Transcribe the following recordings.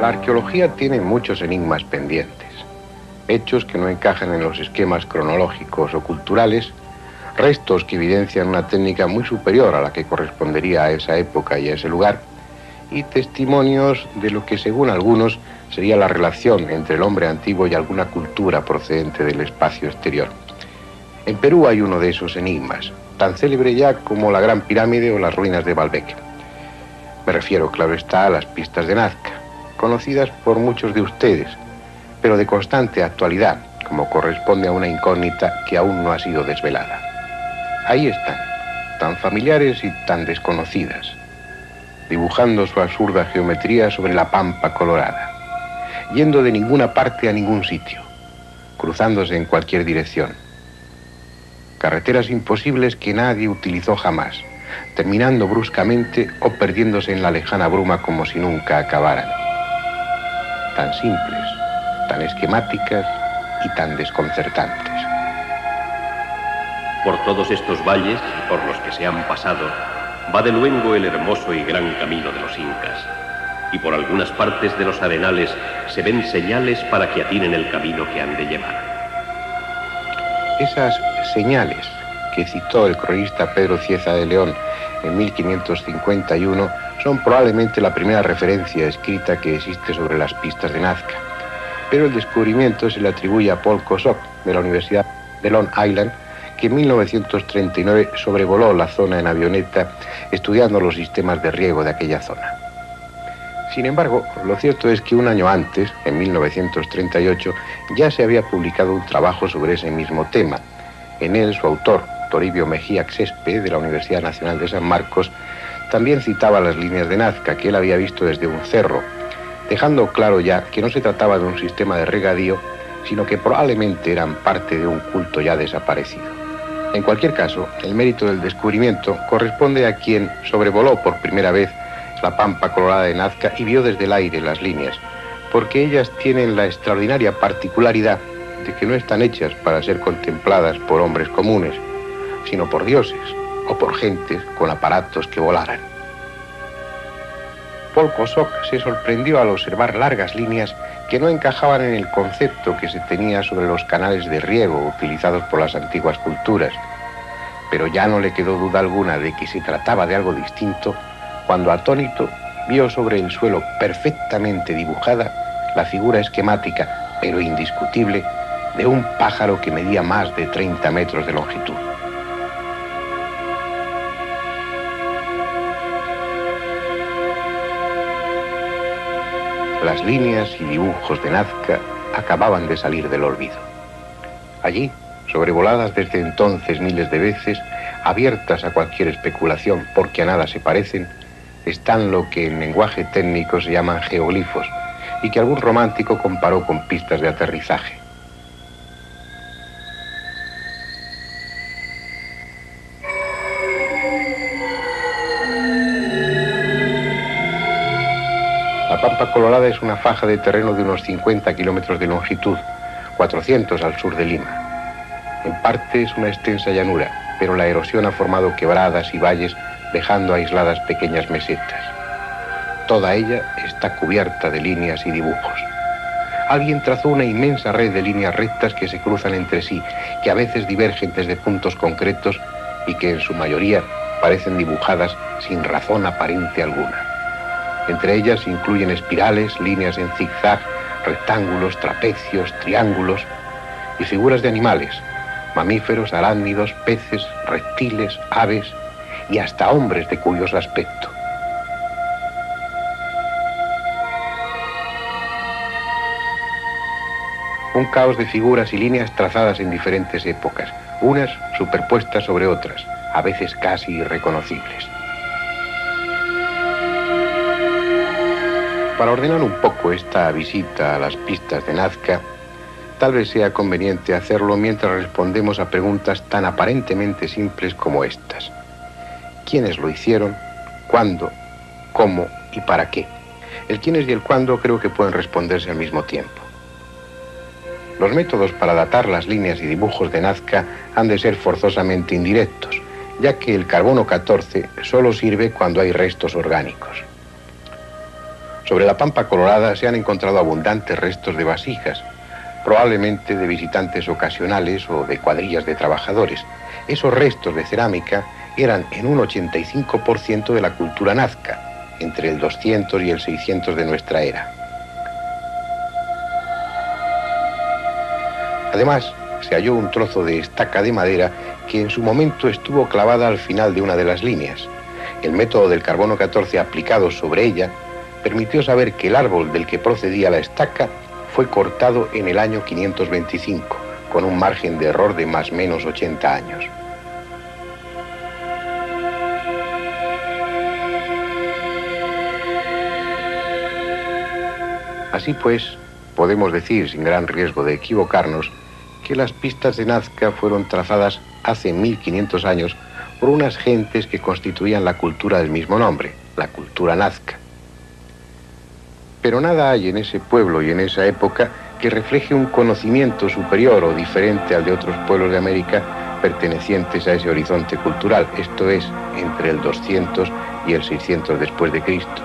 La arqueología tiene muchos enigmas pendientes, hechos que no encajan en los esquemas cronológicos o culturales, restos que evidencian una técnica muy superior a la que correspondería a esa época y a ese lugar, y testimonios de lo que, según algunos, sería la relación entre el hombre antiguo y alguna cultura procedente del espacio exterior. En Perú hay uno de esos enigmas, tan célebre ya como la Gran Pirámide o las ruinas de Baalbek. Me refiero, claro está, a las pistas de Nazca, conocidas por muchos de ustedes, pero de constante actualidad, como corresponde a una incógnita que aún no ha sido desvelada. Ahí están, tan familiares y tan desconocidas, dibujando su absurda geometría sobre la pampa colorada, yendo de ninguna parte a ningún sitio, cruzándose en cualquier dirección. Carreteras imposibles que nadie utilizó jamás, terminando bruscamente o perdiéndose en la lejana bruma como si nunca acabaran. Tan simples, tan esquemáticas y tan desconcertantes. Por todos estos valles, por los que se han pasado, va de luengo el hermoso y gran camino de los incas, y por algunas partes de los arenales se ven señales para que atinen el camino que han de llevar. Esas señales que citó el cronista Pedro Cieza de León en 1551 son probablemente la primera referencia escrita que existe sobre las pistas de Nazca, pero el descubrimiento se le atribuye a Paul Kosok, de la Universidad de Long Island, que en 1939 sobrevoló la zona en avioneta estudiando los sistemas de riego de aquella zona. Sin embargo, lo cierto es que un año antes, en 1938, ya se había publicado un trabajo sobre ese mismo tema. En él, su autor, Toribio Mejía Xespe, de la Universidad Nacional de San Marcos, también citaba las líneas de Nazca que él había visto desde un cerro, dejando claro ya que no se trataba de un sistema de regadío, sino que probablemente eran parte de un culto ya desaparecido. En cualquier caso, el mérito del descubrimiento corresponde a quien sobrevoló por primera vez la pampa colorada de Nazca y vio desde el aire las líneas, porque ellas tienen la extraordinaria particularidad de que no están hechas para ser contempladas por hombres comunes, sino por dioses o por gentes con aparatos que volaran. Paul Kosok se sorprendió al observar largas líneas que no encajaban en el concepto que se tenía sobre los canales de riego utilizados por las antiguas culturas, pero ya no le quedó duda alguna de que se trataba de algo distinto cuando, atónito, vio sobre el suelo perfectamente dibujada la figura esquemática, pero indiscutible, de un pájaro que medía más de 30 metros de longitud. Las líneas y dibujos de Nazca acababan de salir del olvido. Allí, sobrevoladas desde entonces miles de veces, abiertas a cualquier especulación porque a nada se parecen, están lo que en lenguaje técnico se llaman geoglifos y que algún romántico comparó con pistas de aterrizaje. La Pampa Colorada es una faja de terreno de unos 50 kilómetros de longitud, 400 al sur de Lima. En parte es una extensa llanura, pero la erosión ha formado quebradas y valles, dejando aisladas pequeñas mesetas. Toda ella está cubierta de líneas y dibujos. Alguien trazó una inmensa red de líneas rectas que se cruzan entre sí, que a veces divergen desde puntos concretos y que en su mayoría parecen dibujadas sin razón aparente alguna. Entre ellas se incluyen espirales, líneas en zigzag, rectángulos, trapecios, triángulos y figuras de animales, mamíferos, arácnidos, peces, reptiles, aves y hasta hombres de curioso aspecto. Un caos de figuras y líneas trazadas en diferentes épocas, unas superpuestas sobre otras, a veces casi irreconocibles. Para ordenar un poco esta visita a las pistas de Nazca, tal vez sea conveniente hacerlo mientras respondemos a preguntas tan aparentemente simples como estas. ¿Quiénes lo hicieron? ¿Cuándo? ¿Cómo? ¿Y para qué? El quiénes y el cuándo creo que pueden responderse al mismo tiempo. Los métodos para datar las líneas y dibujos de Nazca han de ser forzosamente indirectos, ya que el carbono 14 solo sirve cuando hay restos orgánicos. Sobre la Pampa Colorada se han encontrado abundantes restos de vasijas, probablemente de visitantes ocasionales o de cuadrillas de trabajadores. Esos restos de cerámica eran en un 85% de la cultura nazca, entre el 200 y el 600 de nuestra era. Además, se halló un trozo de estaca de madera que en su momento estuvo clavada al final de una de las líneas. El método del carbono 14 aplicado sobre ella permitió saber que el árbol del que procedía la estaca fue cortado en el año 525, con un margen de error de más o menos 80 años. Así pues, podemos decir, sin gran riesgo de equivocarnos, que las pistas de Nazca fueron trazadas hace 1500 años por unas gentes que constituían la cultura del mismo nombre, la cultura nazca. Pero nada hay en ese pueblo y en esa época que refleje un conocimiento superior o diferente al de otros pueblos de América pertenecientes a ese horizonte cultural, esto es, entre el 200 y el 600 después de Cristo.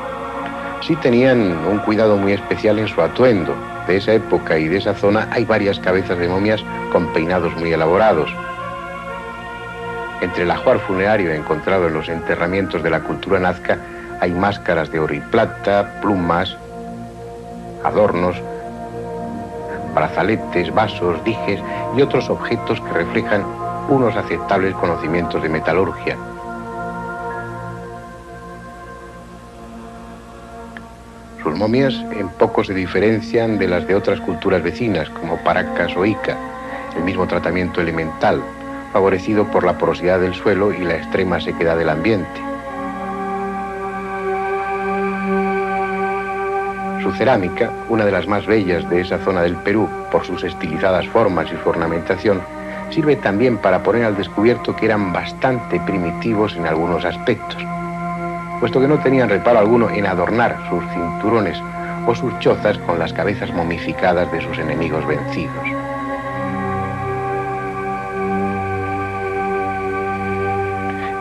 Sí tenían un cuidado muy especial en su atuendo. De esa época y de esa zona hay varias cabezas de momias con peinados muy elaborados. Entre el ajuar funerario encontrado en los enterramientos de la cultura nazca hay máscaras de oro y plata, plumas, adornos, brazaletes, vasos, dijes y otros objetos que reflejan unos aceptables conocimientos de metalurgia. Sus momias en poco se diferencian de las de otras culturas vecinas, como Paracas o Ica, el mismo tratamiento elemental, favorecido por la porosidad del suelo y la extrema sequedad del ambiente. Su cerámica, una de las más bellas de esa zona del Perú, por sus estilizadas formas y su ornamentación, sirve también para poner al descubierto que eran bastante primitivos en algunos aspectos, puesto que no tenían reparo alguno en adornar sus cinturones o sus chozas con las cabezas momificadas de sus enemigos vencidos.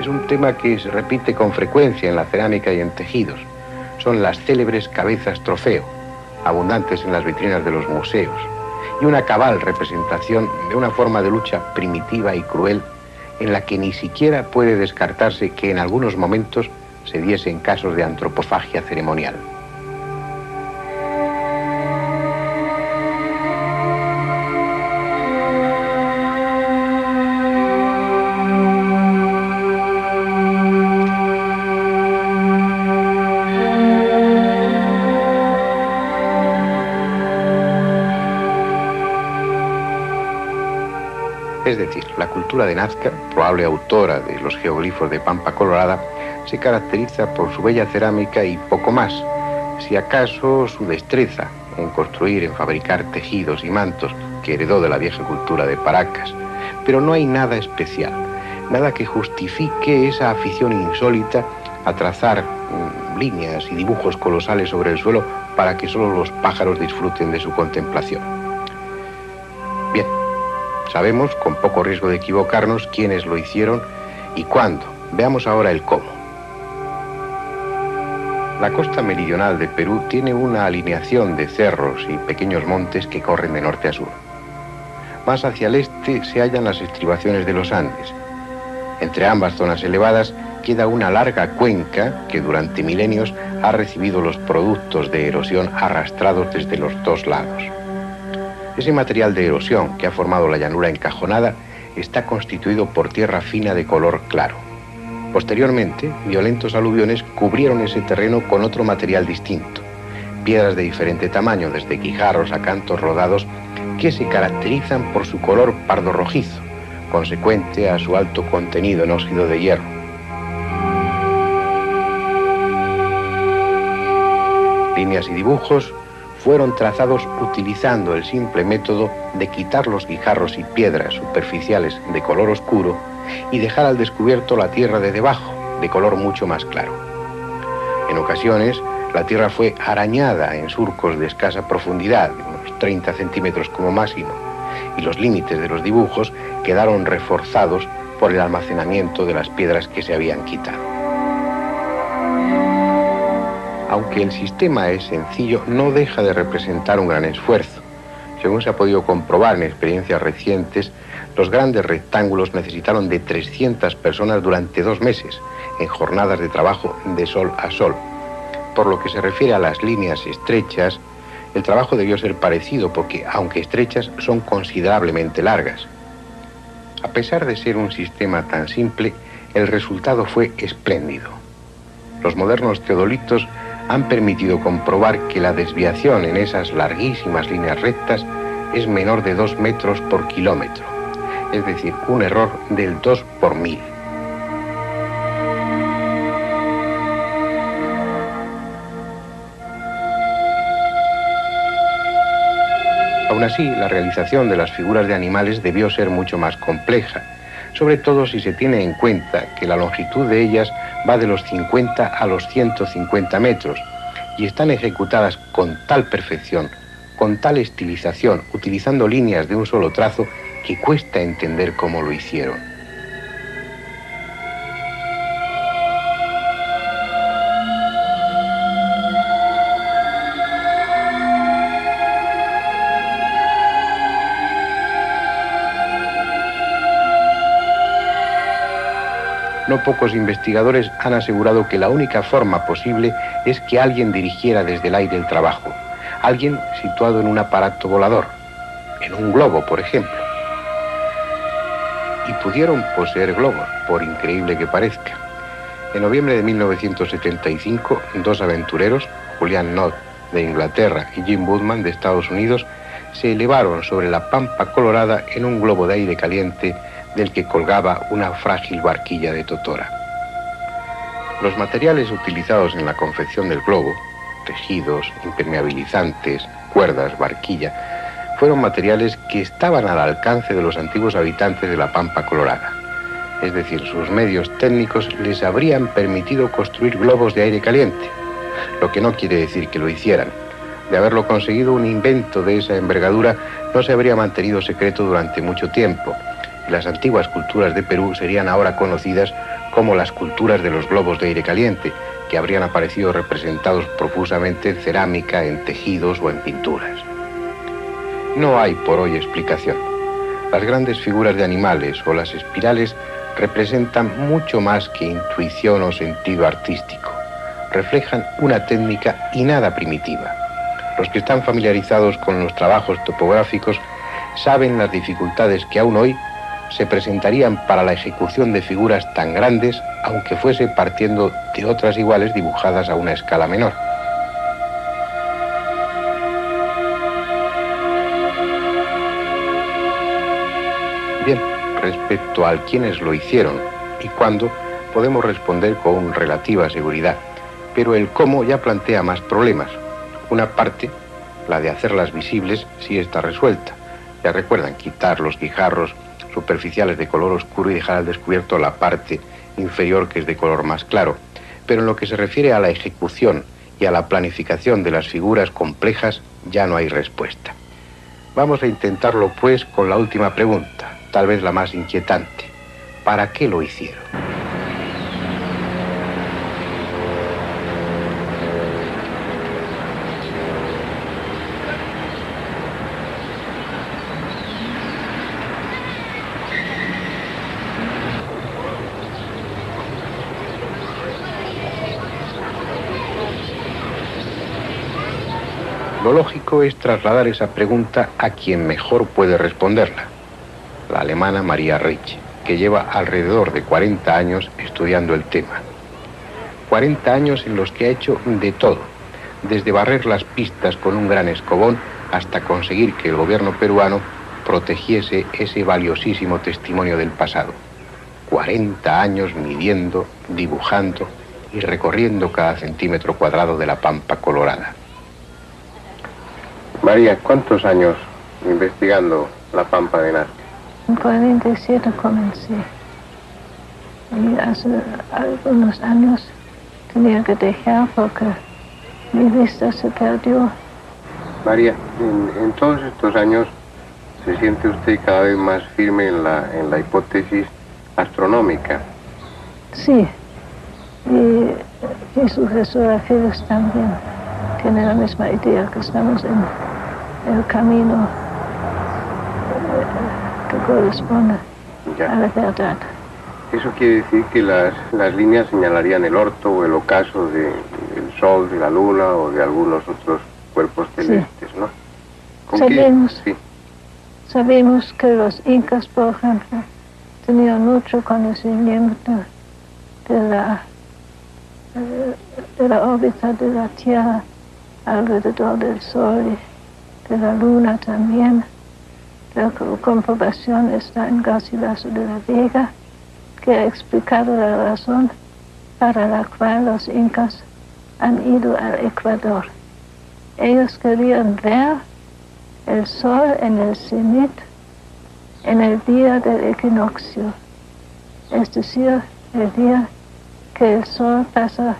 Es un tema que se repite con frecuencia en la cerámica y en tejidos. Son las célebres cabezas trofeo, abundantes en las vitrinas de los museos, y una cabal representación de una forma de lucha primitiva y cruel en la que ni siquiera puede descartarse que en algunos momentos se diesen casos de antropofagia ceremonial. Es decir, la cultura de Nazca, probable autora de los geoglifos de Pampa Colorada, se caracteriza por su bella cerámica y poco más, si acaso su destreza en construir, en fabricar tejidos y mantos que heredó de la vieja cultura de Paracas. Pero no hay nada especial, nada que justifique esa afición insólita a trazar líneas y dibujos colosales sobre el suelo para que solo los pájaros disfruten de su contemplación. Bien, sabemos, con poco riesgo de equivocarnos, quiénes lo hicieron y cuándo. Veamos ahora el cómo. La costa meridional de Perú tiene una alineación de cerros y pequeños montes que corren de norte a sur. Más hacia el este se hallan las estribaciones de los Andes. Entre ambas zonas elevadas queda una larga cuenca que durante milenios ha recibido los productos de erosión arrastrados desde los dos lados. Ese material de erosión que ha formado la llanura encajonada está constituido por tierra fina de color claro. Posteriormente, violentos aluviones cubrieron ese terreno con otro material distinto, piedras de diferente tamaño, desde guijarros a cantos rodados, que se caracterizan por su color pardo rojizo, consecuente a su alto contenido en óxido de hierro. Líneas y dibujos fueron trazados utilizando el simple método de quitar los guijarros y piedras superficiales de color oscuro y dejar al descubierto la tierra de debajo, de color mucho más claro. En ocasiones, la tierra fue arañada en surcos de escasa profundidad, de unos 30 centímetros como máximo, y los límites de los dibujos quedaron reforzados por el almacenamiento de las piedras que se habían quitado. Aunque el sistema es sencillo, no deja de representar un gran esfuerzo. Según se ha podido comprobar en experiencias recientes, los grandes rectángulos necesitaron de 300 personas durante 2 meses, en jornadas de trabajo de sol a sol. Por lo que se refiere a las líneas estrechas, el trabajo debió ser parecido porque, aunque estrechas, son considerablemente largas. A pesar de ser un sistema tan simple, el resultado fue espléndido. Los modernos teodolitos han permitido comprobar que la desviación en esas larguísimas líneas rectas es menor de 2 metros por kilómetro, es decir, un error del 2 por 1000. Aún así, la realización de las figuras de animales debió ser mucho más compleja, sobre todo si se tiene en cuenta que la longitud de ellas va de los 50 a los 150 metros y están ejecutadas con tal perfección, con tal estilización, utilizando líneas de un solo trazo, que cuesta entender cómo lo hicieron. No pocos investigadores han asegurado que la única forma posible es que alguien dirigiera desde el aire el trabajo. Alguien situado en un aparato volador, en un globo, por ejemplo. Y pudieron poseer globos, por increíble que parezca. En noviembre de 1975, 2 aventureros, Julian Knott de Inglaterra y Jim Woodman de Estados Unidos, se elevaron sobre la Pampa Colorada en un globo de aire caliente del que colgaba una frágil barquilla de totora. Los materiales utilizados en la confección del globo, tejidos, impermeabilizantes, cuerdas, barquilla, fueron materiales que estaban al alcance de los antiguos habitantes de la Pampa Colorada. Es decir, sus medios técnicos les habrían permitido construir globos de aire caliente, lo que no quiere decir que lo hicieran. De haberlo conseguido, un invento de esa envergadura no se habría mantenido secreto durante mucho tiempo. Las antiguas culturas de Perú serían ahora conocidas como las culturas de los globos de aire caliente, que habrían aparecido representados profusamente en cerámica, en tejidos o en pinturas. No hay por hoy explicación. Las grandes figuras de animales o las espirales representan mucho más que intuición o sentido artístico. Reflejan una técnica y nada primitiva. Los que están familiarizados con los trabajos topográficos saben las dificultades que aún hoy se presentarían para la ejecución de figuras tan grandes, aunque fuese partiendo de otras iguales dibujadas a una escala menor. Bien, respecto a quienes lo hicieron y cuándo, podemos responder con relativa seguridad, pero el cómo ya plantea más problemas. Una parte, la de hacerlas visibles, sí está resuelta. Ya recuerdan, quitar los guijarros superficiales de color oscuro y dejar al descubierto la parte inferior, que es de color más claro. Pero en lo que se refiere a la ejecución y a la planificación de las figuras complejas, ya no hay respuesta. Vamos a intentarlo pues con la última pregunta, tal vez la más inquietante. ¿Para qué lo hicieron? Lo lógico es trasladar esa pregunta a quien mejor puede responderla, la alemana Maria Ricci, que lleva alrededor de 40 años estudiando el tema. 40 años en los que ha hecho de todo, desde barrer las pistas con un gran escobón hasta conseguir que el gobierno peruano protegiese ese valiosísimo testimonio del pasado. 40 años midiendo, dibujando y recorriendo cada centímetro cuadrado de la Pampa Colorada. María, ¿cuántos años investigando la Pampa de Nazca? En 47 comencé. Y hace algunos años tenía que dejar porque mi vista se perdió. María, en todos estos años, ¿se siente usted cada vez más firme en la hipótesis astronómica? Sí. Y y sucesora Félix también tiene la misma idea, que estamos en el camino que corresponde a la verdad. Eso quiere decir que las líneas señalarían el orto o el ocaso del Sol, de la Luna o de algunos otros cuerpos celestes, sí. ¿No? Sabemos que los incas, por ejemplo, tenían mucho conocimiento de la órbita de la Tierra alrededor del Sol y de la Luna también. La comprobación está en Garcilaso de la Vega, que ha explicado la razón para la cual los incas han ido al Ecuador. Ellos querían ver el sol en el cenit en el día del equinoccio, es decir, el día que el sol pasa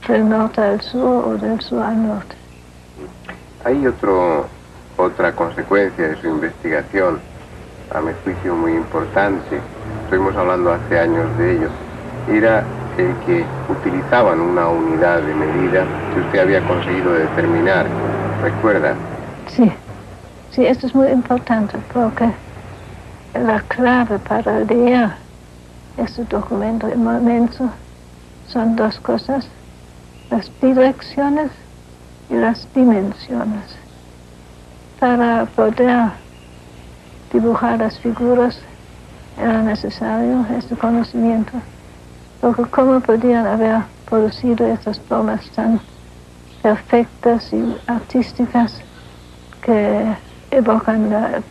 del norte al sur o del sur al norte. Hay otra consecuencia de su investigación, a mi juicio muy importante, estuvimos hablando hace años de ello, era el que utilizaban una unidad de medida que usted había conseguido determinar, ¿recuerda? Sí, esto es muy importante porque la clave para leer este documento inmenso son dos cosas, las direcciones y las dimensiones. Para poder dibujar las figuras era necesario este conocimiento, porque cómo podían haber producido estas formas tan perfectas y artísticas que evocan la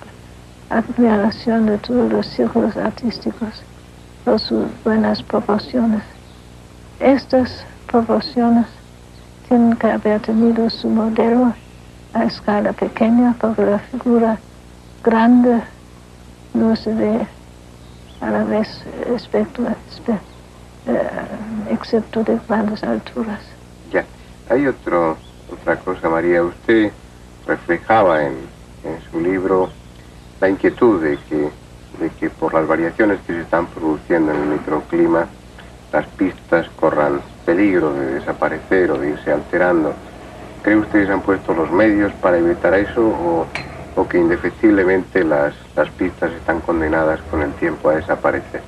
admiración de todos los círculos artísticos por sus buenas proporciones. Estas proporciones tienen que haber tenido su modelo a escala pequeña, porque la figura grande no se ve a la vez excepto de grandes alturas. Ya, hay otra cosa, María. Usted reflejaba en su libro la inquietud de que por las variaciones que se están produciendo en el microclima, las pistas corran peligro de desaparecer o de irse alterando. ¿Cree usted que se han puesto los medios para evitar eso o que indefectiblemente las pistas están condenadas con el tiempo a desaparecer?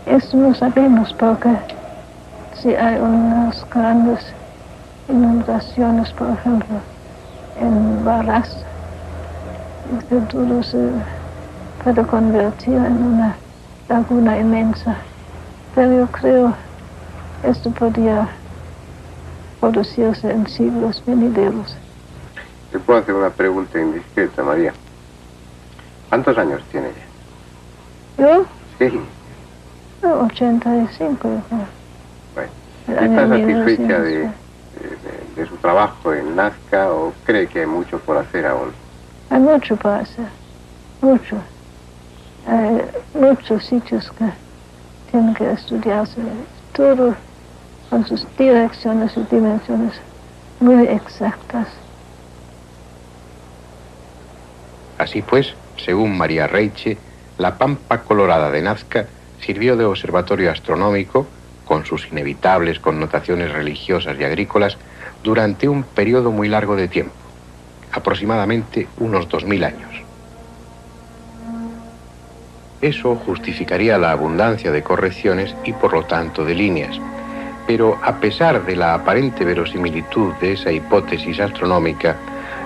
Eso no sabemos, porque si hay unas grandes inundaciones, por ejemplo, en Barras, todo se puede convertir en una laguna inmensa. Pero yo creo que esto podría producirse en siglos venideros. ¿Le puedo hacer una pregunta indiscreta, María? ¿Cuántos años tiene ella? ¿Yo? Sí. 85, yo creo. Bueno, ¿está satisfecha de su trabajo en Nazca o cree que hay mucho por hacer aún? Hay mucho por hacer, mucho. Hay muchos sitios que tienen que estudiarse, todo con sus direcciones y dimensiones muy exactas. Así pues, según María Reiche, la Pampa Colorada de Nazca sirvió de observatorio astronómico, con sus inevitables connotaciones religiosas y agrícolas, durante un periodo muy largo de tiempo, aproximadamente unos 2000 años. Eso justificaría la abundancia de correcciones y por lo tanto de líneas. Pero a pesar de la aparente verosimilitud de esa hipótesis astronómica,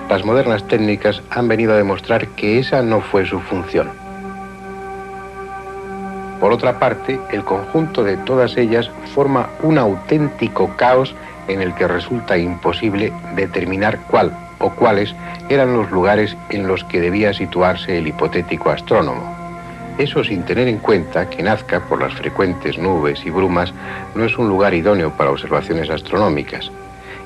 las modernas técnicas han venido a demostrar que esa no fue su función. Por otra parte, el conjunto de todas ellas forma un auténtico caos en el que resulta imposible determinar cuál o cuáles eran los lugares en los que debía situarse el hipotético astrónomo. Eso sin tener en cuenta que Nazca, por las frecuentes nubes y brumas, no es un lugar idóneo para observaciones astronómicas.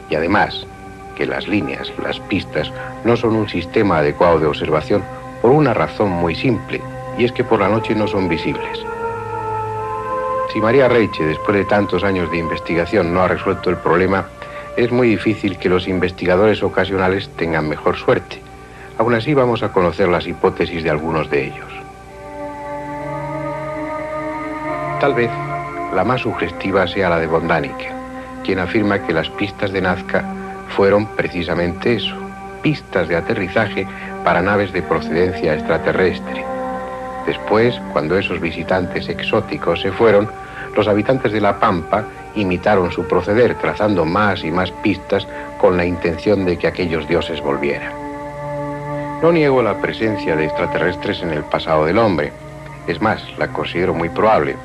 Y además, que las líneas, las pistas, no son un sistema adecuado de observación por una razón muy simple, y es que por la noche no son visibles. Si María Reiche, después de tantos años de investigación, no ha resuelto el problema, es muy difícil que los investigadores ocasionales tengan mejor suerte. Aún así vamos a conocer las hipótesis de algunos de ellos. Tal vez la más sugestiva sea la de von Däniken, quien afirma que las pistas de Nazca fueron precisamente eso, pistas de aterrizaje para naves de procedencia extraterrestre. Después, cuando esos visitantes exóticos se fueron, los habitantes de La Pampa imitaron su proceder, trazando más y más pistas con la intención de que aquellos dioses volvieran. No niego la presencia de extraterrestres en el pasado del hombre. Es más, la considero muy probable.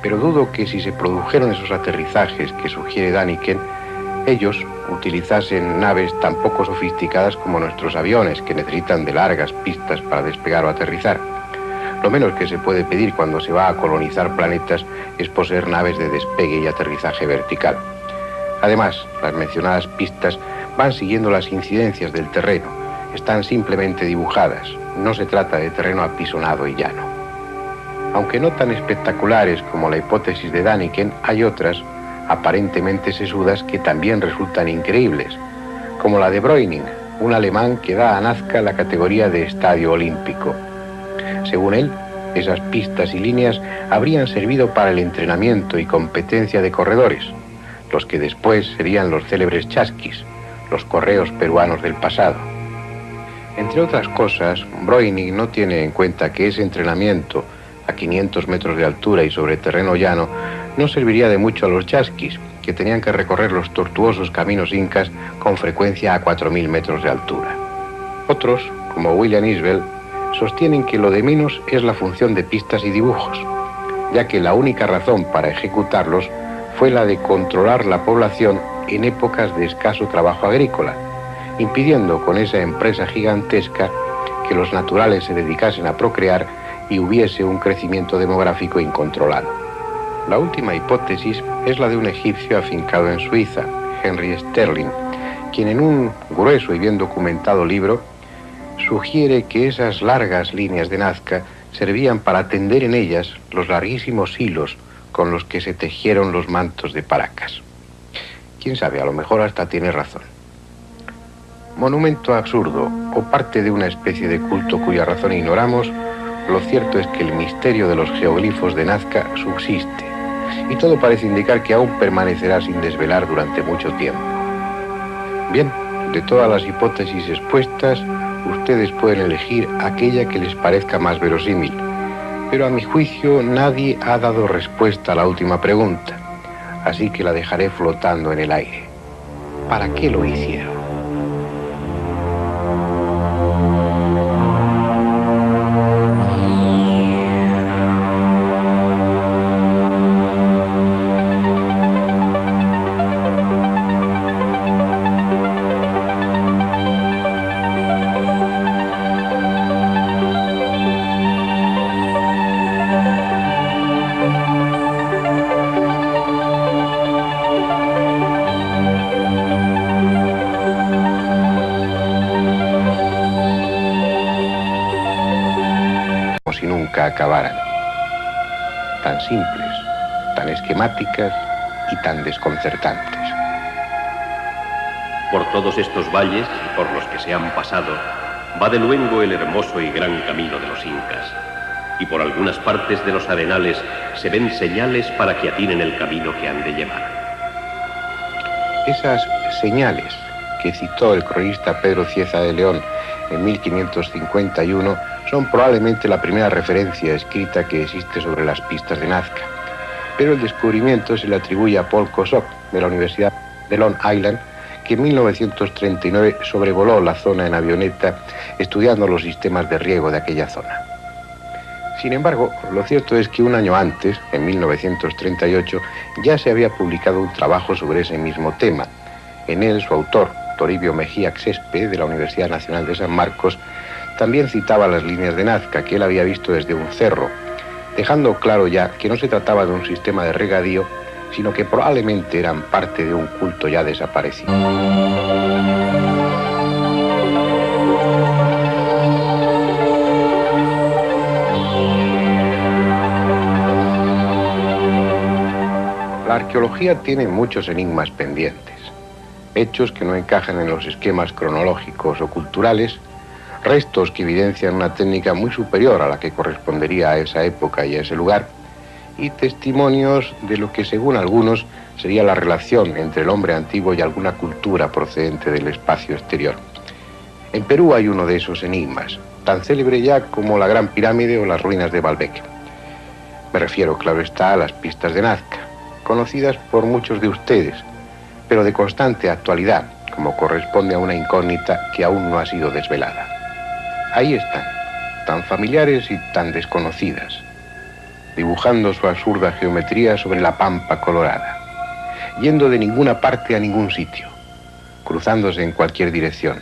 Pero dudo que si se produjeron esos aterrizajes que sugiere Däniken, ellos utilizasen naves tan poco sofisticadas como nuestros aviones, que necesitan de largas pistas para despegar o aterrizar. Lo menos que se puede pedir cuando se va a colonizar planetas es poseer naves de despegue y aterrizaje vertical. Además, las mencionadas pistas van siguiendo las incidencias del terreno, están simplemente dibujadas, no se trata de terreno apisonado y llano. Aunque no tan espectaculares como la hipótesis de Däniken, hay otras, aparentemente sesudas, que también resultan increíbles, como la de Breuning, un alemán que da a Nazca la categoría de estadio olímpico. Según él, esas pistas y líneas habrían servido para el entrenamiento y competencia de corredores, los que después serían los célebres chasquis, los correos peruanos del pasado. Entre otras cosas, Breuning no tiene en cuenta que ese entrenamiento a 500 metros de altura y sobre terreno llano no serviría de mucho a los chasquis, que tenían que recorrer los tortuosos caminos incas con frecuencia a 4000 metros de altura. Otros, como William Isbell, sostienen que lo de menos es la función de pistas y dibujos, ya que la única razón para ejecutarlos fue la de controlar la población en épocas de escaso trabajo agrícola, impidiendo con esa empresa gigantesca que los naturales se dedicasen a procrear y hubiese un crecimiento demográfico incontrolado. La última hipótesis es la de un egipcio afincado en Suiza, Henry Sterling, quien en un grueso y bien documentado libro sugiere que esas largas líneas de Nazca servían para tender en ellas los larguísimos hilos con los que se tejieron los mantos de Paracas. Quién sabe, a lo mejor hasta tiene razón. Monumento absurdo o parte de una especie de culto cuya razón ignoramos, lo cierto es que el misterio de los geoglifos de Nazca subsiste y todo parece indicar que aún permanecerá sin desvelar durante mucho tiempo. Bien, de todas las hipótesis expuestas, ustedes pueden elegir aquella que les parezca más verosímil, pero a mi juicio nadie ha dado respuesta a la última pregunta, así que la dejaré flotando en el aire. ¿Para qué lo hicieron? Si nunca acabaran. Tan simples, tan esquemáticas y tan desconcertantes. Por todos estos valles y por los que se han pasado, va de luengo el hermoso y gran camino de los incas. Y por algunas partes de los arenales se ven señales para que atinen el camino que han de llevar. Esas señales que citó el cronista Pedro Cieza de León en 1551 son probablemente la primera referencia escrita que existe sobre las pistas de Nazca. Pero el descubrimiento se le atribuye a Paul Kosok, de la Universidad de Long Island, que en 1939 sobrevoló la zona en avioneta estudiando los sistemas de riego de aquella zona. Sin embargo, lo cierto es que un año antes, en 1938, ya se había publicado un trabajo sobre ese mismo tema. En él, su autor, Toribio Mejía Xespe, de la Universidad Nacional de San Marcos, también citaba las líneas de Nazca que él había visto desde un cerro, dejando claro ya que no se trataba de un sistema de regadío, sino que probablemente eran parte de un culto ya desaparecido. La arqueología tiene muchos enigmas pendientes, hechos que no encajan en los esquemas cronológicos o culturales, restos que evidencian una técnica muy superior a la que correspondería a esa época y a ese lugar, y testimonios de lo que según algunos sería la relación entre el hombre antiguo y alguna cultura procedente del espacio exterior. En Perú hay uno de esos enigmas, tan célebre ya como la Gran Pirámide o las ruinas de Baalbek. Me refiero, claro está, a las pistas de Nazca, conocidas por muchos de ustedes, pero de constante actualidad, como corresponde a una incógnita que aún no ha sido desvelada. Ahí están, tan familiares y tan desconocidas, dibujando su absurda geometría sobre la pampa colorada, yendo de ninguna parte a ningún sitio, cruzándose en cualquier dirección.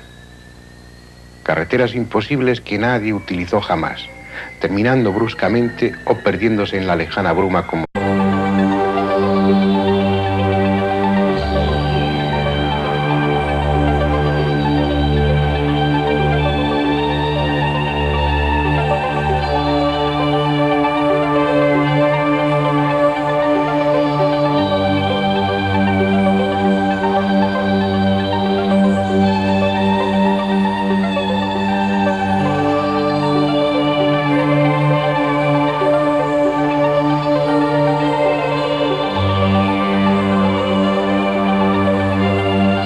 Carreteras imposibles que nadie utilizó jamás, terminando bruscamente o perdiéndose en la lejana bruma como